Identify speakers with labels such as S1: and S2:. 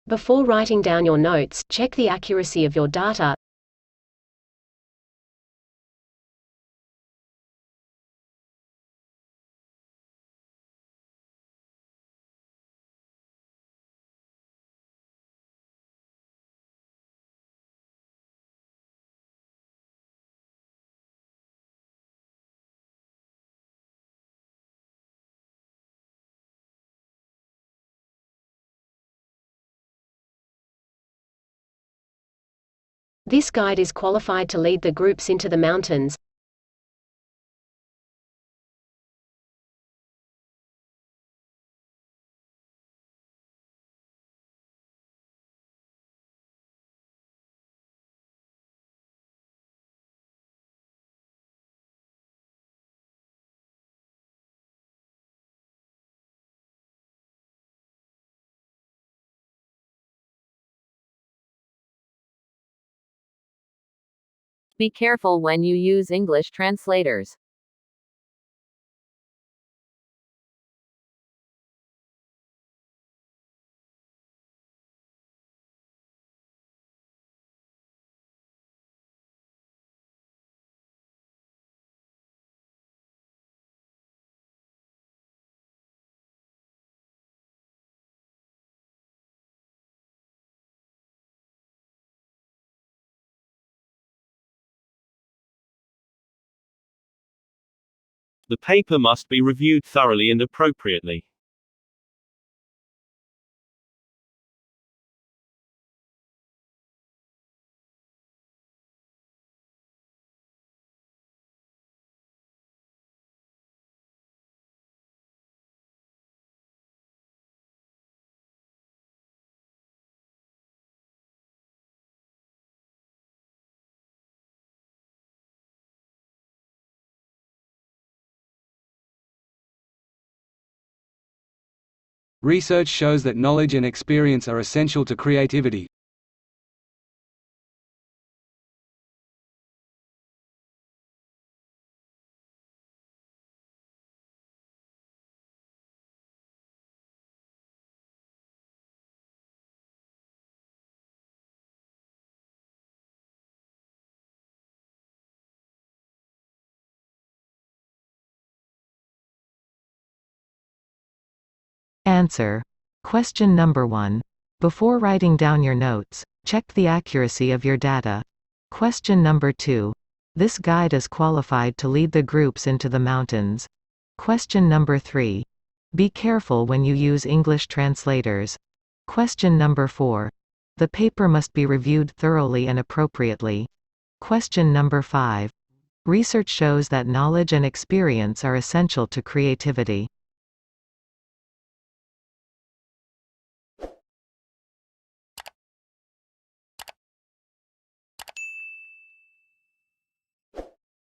S1: Before writing down your notes, check the accuracy of your data. This guide is qualified to lead the groups into the mountains.
S2: Be careful when you use English translators.
S3: The paper must be reviewed thoroughly and appropriately.
S4: Research shows that knowledge and experience are essential to creativity.
S5: Answer. Question number 1. Before writing down your notes, check the accuracy of your data. Question number 2. This guide is qualified to lead the groups into the mountains. Question number 3. Be careful when you use English translators. Question number 4. The paper must be reviewed thoroughly and appropriately. Question number 5. Research shows that knowledge and experience are essential to creativity.